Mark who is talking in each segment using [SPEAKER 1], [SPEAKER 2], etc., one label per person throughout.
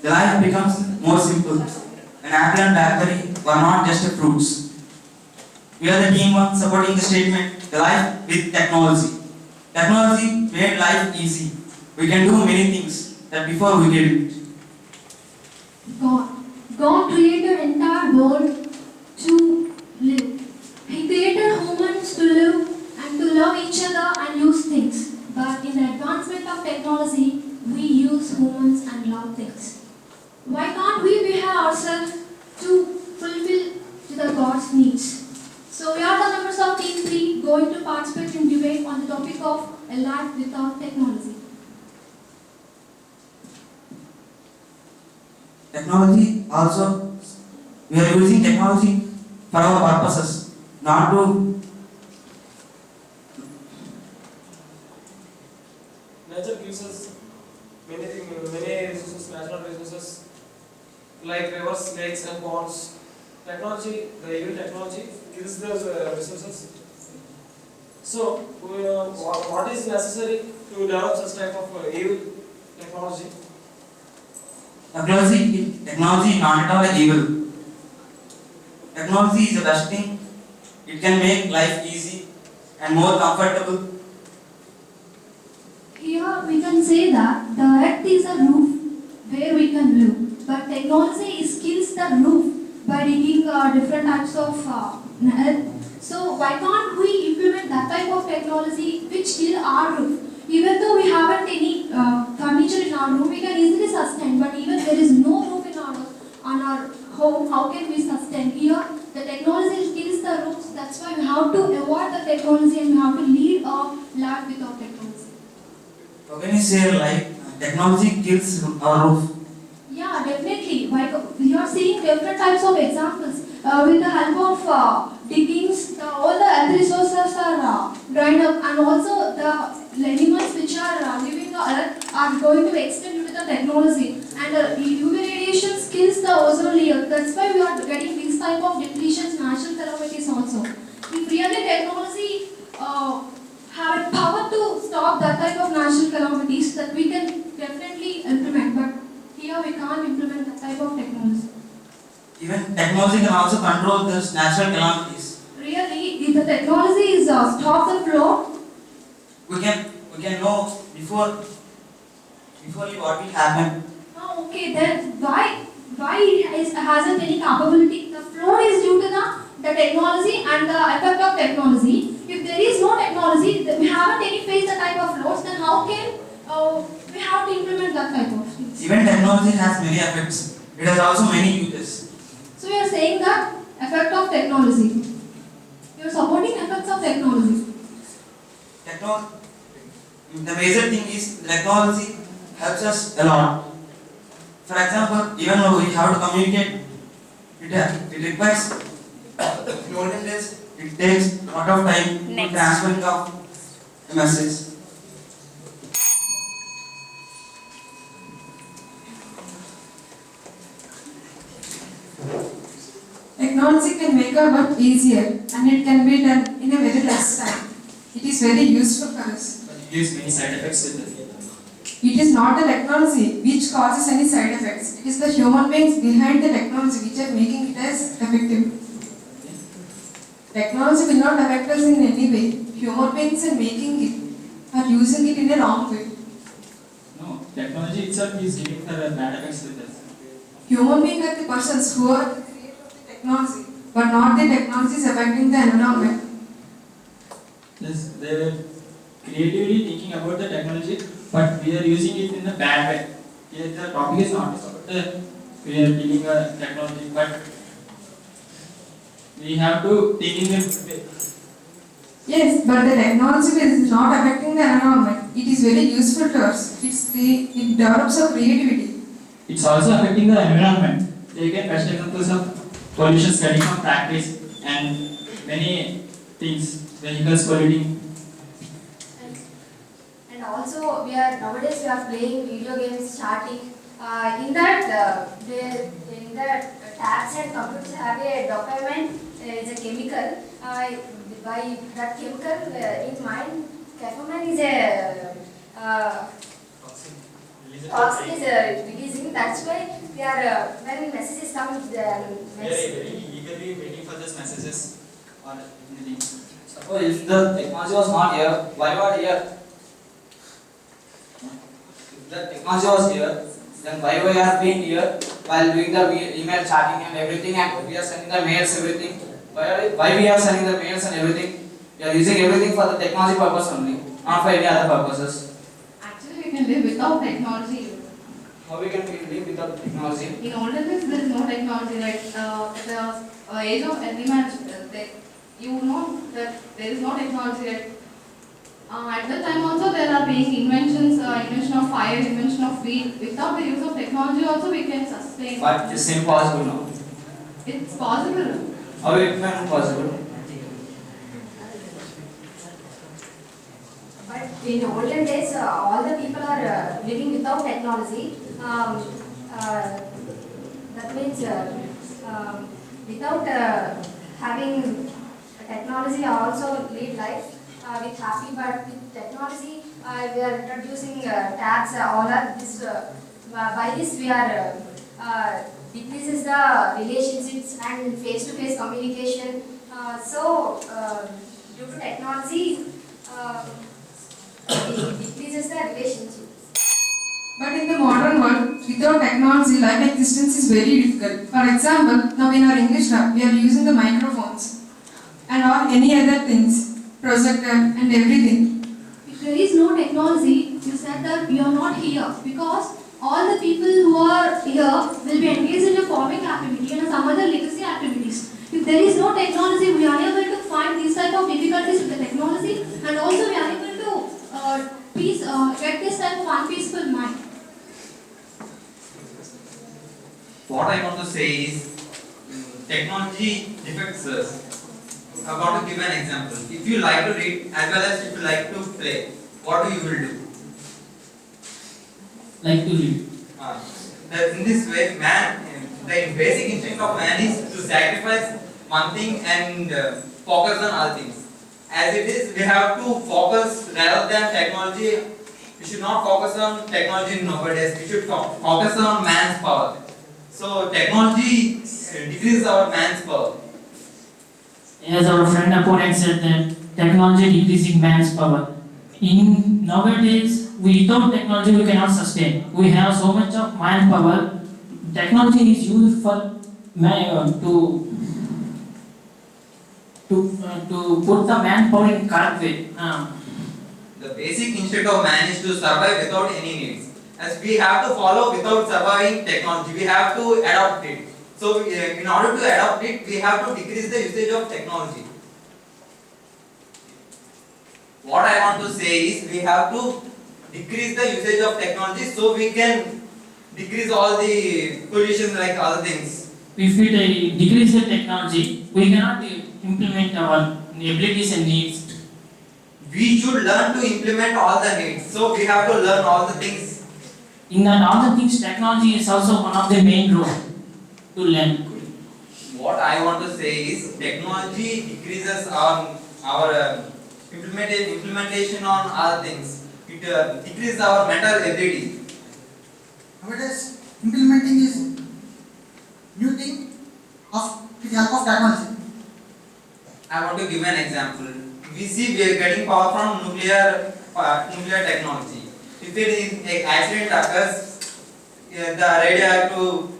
[SPEAKER 1] The life becomes more simple. An apple and blackberry were not just fruits. We are the team one supporting the statement, the life with technology. Technology made life easy. We can do many things that before we didn't.
[SPEAKER 2] God. God created entire world to live. He created humans to live and to love each other and use things. But in the advancement of technology, we use humans and love things. Why can't we behave ourselves to fulfill to the God's needs? So we are the members of Team 3 going to participate in debate on the topic of a life without technology.
[SPEAKER 1] Technology also, we are using technology for our purposes, not to.
[SPEAKER 3] Nature gives us many things, many resources, natural resources like rivers, lakes, and ponds. Technology, the evil technology, kills those resources. So, what is necessary to develop such type of evil technology?
[SPEAKER 1] Technology is not at all evil. Technology is the best thing. It can make life easy and more comfortable.
[SPEAKER 2] Here we can say that the earth is a roof where we can live, but technology kills the roof by digging different types of earth. So why can't we implement that type of technology which kill our roof? Even though we haven't any furniture in our room, we can easily sustain. But even there is no roof in on our home, how can we sustain? Here the technology kills the roofs. That's why we have to avoid the technology and we have to lead a life without technology.
[SPEAKER 1] How can you say like technology kills our roof?
[SPEAKER 2] Yeah, definitely. You are seeing different types of examples. With the help of diggings, all the earth resources are dried up, and also the animals which are living the earth are going to extend due to the technology. And UV radiation kills the ozone layer. That's why we are getting these type of depletions, natural calamities also. If really technology have a power to stop that type of natural calamities, that we can definitely implement. But here we can't implement that type of technology.
[SPEAKER 1] Even technology can also control these natural calamities.
[SPEAKER 2] Really, if the technology is stop the flow,
[SPEAKER 1] We can know before what will happen.
[SPEAKER 2] okay, then why hasn't any capability? The flow is due to the technology and the effect of technology. If there is no technology, we haven't any face the type of flows, then how can we have to implement that type of things?
[SPEAKER 1] Even technology has many effects. It has also many uses.
[SPEAKER 2] So you are saying that effect of technology. You are supporting effects of technology.
[SPEAKER 1] The major thing is technology helps us a lot. For example, even though we have to communicate, it requires in olden days it takes a lot of time to transferring of a message.
[SPEAKER 4] Technology can make our work easier and it can be done in a very less time. It is very useful for us.
[SPEAKER 3] But it gives many side effects with it.
[SPEAKER 4] It is not the technology which causes any side effects. It is the human beings behind the technology which are making it as effective. Technology will not affect us in any way. Human beings are making it, are using it in a wrong way.
[SPEAKER 3] No, technology itself is giving the bad effects with us.
[SPEAKER 4] Human beings are the persons who are the creator of the technology, but not the technology is affecting the environment.
[SPEAKER 3] Yes, they were creatively thinking about the technology, but we are using it in a bad way. Here the topic is not about the we are dealing with technology, but we have to think in a good way.
[SPEAKER 4] Yes, but the technology is not affecting the environment. It is very useful to us. It develops our creativity.
[SPEAKER 3] It's also affecting the environment. They get best examples of pollution study from factories and many things, vehicles polluting.
[SPEAKER 5] And also, nowadays we are playing video games, chatting. In the tabs and computers have a dopamine, is a chemical. By that chemical in mind, dopamine is a toxin is releasing. That's why we are when messages come,
[SPEAKER 6] Very eagerly waiting for these messages or anything.
[SPEAKER 7] Suppose if the technology was not here, why were here? If the technology was here, then why we are being here while doing the email chatting and everything, and we are sending the mails, everything. Why we are sending the mails and everything? We are using everything for the technology purpose only, not for any other purposes.
[SPEAKER 2] Actually, we can live without technology.
[SPEAKER 7] How we can live without technology?
[SPEAKER 2] In olden days, there is no technology. Like the age of early marriage, you know that there is no technology. Like, at that time also there are being inventions, invention of fire, invention of wheat. Without the use of technology also we can sustain.
[SPEAKER 7] But it's impossible now.
[SPEAKER 2] It's possible.
[SPEAKER 7] How it can be possible?
[SPEAKER 5] but in olden days, all the people are living without technology. That means without having technology, also lead life with happy. But with technology, we are introducing tabs. All are this. By this, we are decreases the relationships and face-to-face communication. Due to technology, it decreases the relationships.
[SPEAKER 4] But in the modern world, without technology, life existence is very difficult. For example, now in our English lab, we are using the microphones and all any other things, projector and everything.
[SPEAKER 2] If there is no technology, you said that we are not here because all the people who are here will be engaged in a farming activity and some other legacy activities. If there is no technology, we are unable to find these type of difficulties with the technology, and also we are unable to get this type of unpeaceful mind.
[SPEAKER 1] What I want to say is technology affects us. I want to give an example. If you like to read as well as if you like to play, what you will do?
[SPEAKER 7] Like to read.
[SPEAKER 1] In this way, man, the basic instinct of man is to sacrifice one thing and focus on other things. As it is, we have to focus rather than technology. We should not focus on technology nowadays. We should focus on man's power. So technology decreases our man's power.
[SPEAKER 8] As our friend opponent said that technology decreasing man's power. In nowadays, without technology we cannot sustain. We have so much of manpower. Technology is used for to put the manpower in correct way.
[SPEAKER 1] The basic instinct of man is to survive without any needs. As we have to follow without surviving technology, we have to adopt it. So, in order to adopt it, we have to decrease the usage of technology. What I want to say is, we have to decrease the usage of technology so we can decrease all the pollution like other things.
[SPEAKER 8] If we decrease the technology, we cannot implement our abilities and needs.
[SPEAKER 1] We should learn to implement all the needs. So, we have to learn all the things.
[SPEAKER 8] In that all the things, technology is also one of the main role to learn.
[SPEAKER 1] What I want to say is technology decreases our implementation on other things. It decreases our mental ability.
[SPEAKER 9] Nowadays, implementing is new thing with the help of technology.
[SPEAKER 1] I want to give an example. We see we are getting power from nuclear technology. If it is an accident occurs, the radioactive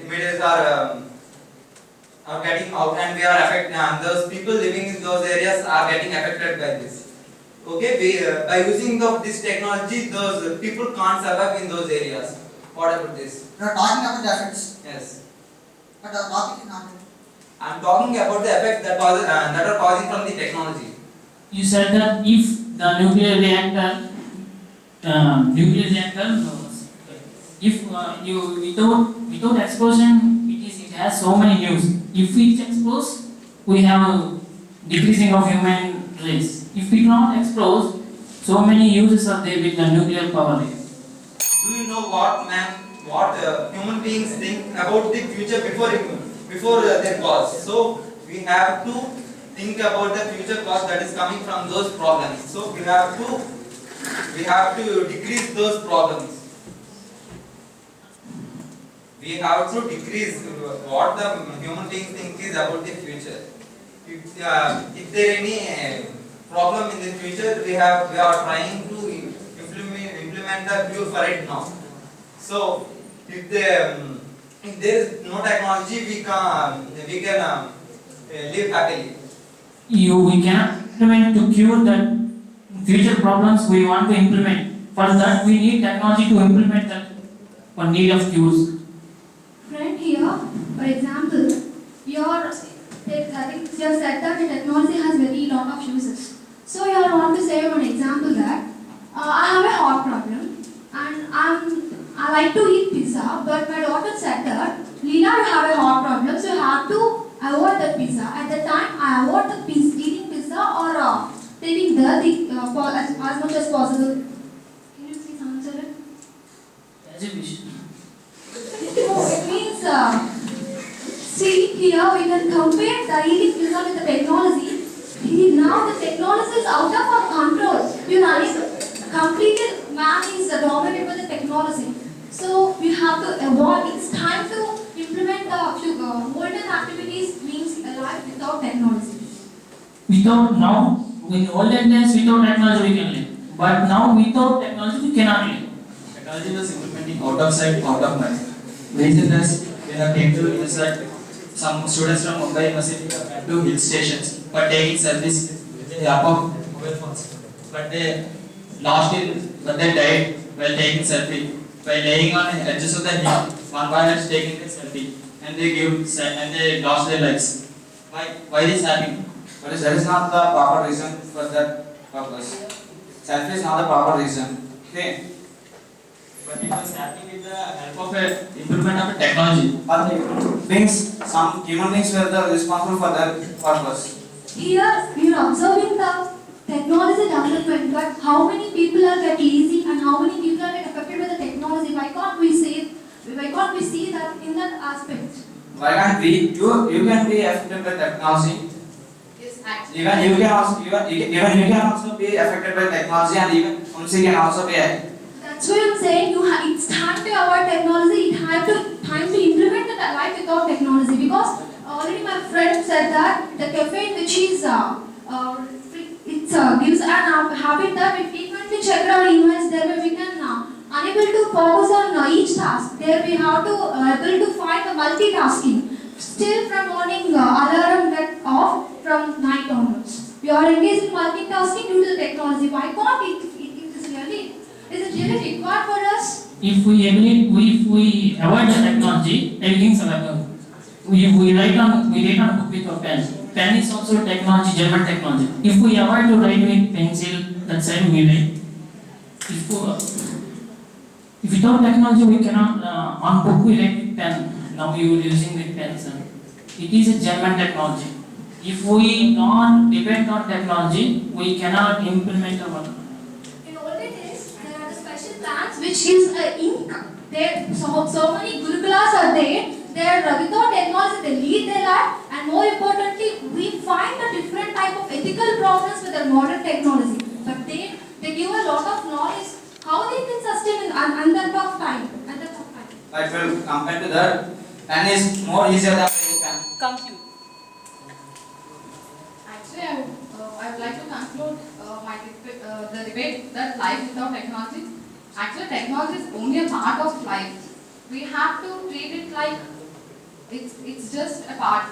[SPEAKER 1] images are getting out and we are affected. And those people living in those areas are getting affected by this. Okay, by using this technology, those people can't survive in those areas. What about this?
[SPEAKER 9] We are talking about the effects,
[SPEAKER 1] Yes,
[SPEAKER 9] but the topic is not.
[SPEAKER 1] I am talking about the effects that are causing from the technology.
[SPEAKER 8] You said that if the nuclear reactor, if without explosion, it has so many use. If it explodes, we have decreasing of human race. If it not explodes, so many uses are there with the nuclear power.
[SPEAKER 1] Do you know what human beings think about the future before their cause? So we have to think about the future cause that is coming from those problems. So we have to
[SPEAKER 6] we have to decrease those problems. We have to decrease what the human beings think is about the future. If there any problem in the future, we are trying to implement the cure for it now. So if there is no technology, we can live happily.
[SPEAKER 8] We cannot implement to cure the future problems we want to implement. For that, we need technology to implement that for need of cures.
[SPEAKER 2] Friend here, for example, I think you have said that the technology has very lot of uses. So you want to say one example that I have a heart problem and I like to eat pizza, but my daughter said that Leela, you have a heart problem, so you have to avoid that pizza. At that time, I avoid the eating pizza or taking as much as possible. Can you please answer it?
[SPEAKER 8] As you wish.
[SPEAKER 2] No, it means, see here we can compare the eating pizza with the technology. Now the technology is out of our control. You know, completely man is dominated by the technology. So we have to avoid. It's time to implement the modern activities means a life without technology.
[SPEAKER 8] Without now, in olden days, without technology we can live. But now, without technology we cannot live.
[SPEAKER 6] Technology was implementing out of sight, out of mind. Reason is when I came to is that some students from Mumbai University went to hill stations for taking selfies with the help of mobile phones. But they died while taking selfie. By laying on the edges of the hill, one boy was taking the selfie and they lost their lives. Why this happening?
[SPEAKER 7] But that is not the proper reason for that purpose. Selfie is not the proper reason. Okay.
[SPEAKER 6] But it was happening with the help of a improvement of a technology.
[SPEAKER 7] But some human beings were the responsible for that purpose.
[SPEAKER 2] Here we are observing the technology development, but how many people are get lazy and how many people are get affected by the technology? Why can't we see that in that aspect?
[SPEAKER 7] Why can't we? You can be affected by technology.
[SPEAKER 2] Yes, actually.
[SPEAKER 7] Even you can also be affected by technology, and even Unsi can also be.
[SPEAKER 2] That's why I'm saying it's time to avoid technology. It's time to implement the life without technology, because already my friend said that the caffeine which is gives an habit that we frequently check our emails. There we can unable to focus on each task. There we have to able to find the multitasking. Still from morning alarm get off from night onwards. We are engaged in multitasking due to the technology. Why can't is it really required for us?
[SPEAKER 8] If we avoid the technology, everything's available. We write on book with a pen. Pen is also technology, German technology. If we avoid to write with pencil, that side we write. If without technology we cannot on book we write with pen. Now we are using with pencil. It is a German technology. If we not depend on technology, we cannot implement our.
[SPEAKER 2] In olden days, there are the special plants which is ink. There so many gurukulas are there. Without technology, they lead their life, and more importantly, we find a different type of ethical problems with the modern technology. But they give a lot of knowledge how they can sustain in under tough time.
[SPEAKER 7] But well, compared to that, pen is more easier than pen.
[SPEAKER 10] Compute. Actually, I would like to conclude the debate that life without technology. Actually, technology is only a part of life. We have to treat it like it's just a part.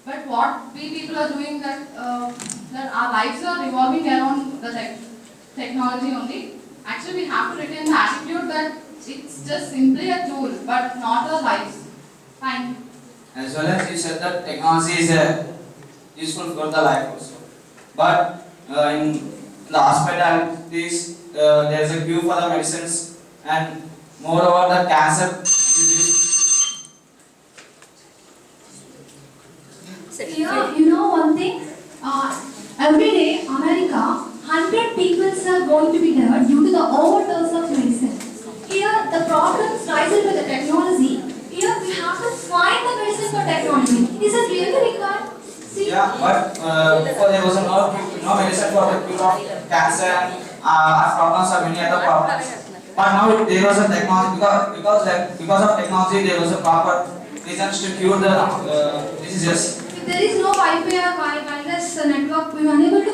[SPEAKER 10] But what we people are doing that our lives are revolving around the technology only. Actually, we have to retain the attitude that it's just simply a tool, but not our lives. Thank you.
[SPEAKER 7] As well as you said that technology is useful for the life also. But in the hospitalities, there is a queue for the medicines, and moreover the cancer disease.
[SPEAKER 2] Here, you know one thing? Every day, America, 100 people are going to be dead due to the overdose of medicine. Here, the problems rises with the technology. Here, we have to find the medicine for technology. Is it really required? See?
[SPEAKER 7] Yeah, but before there was no medicine for the cure of cancer and problems or many other problems. But now there was a technology because of technology there was a proper reasons to cure the diseases.
[SPEAKER 2] If there is no Wi-Fi or wireless network, we are unable to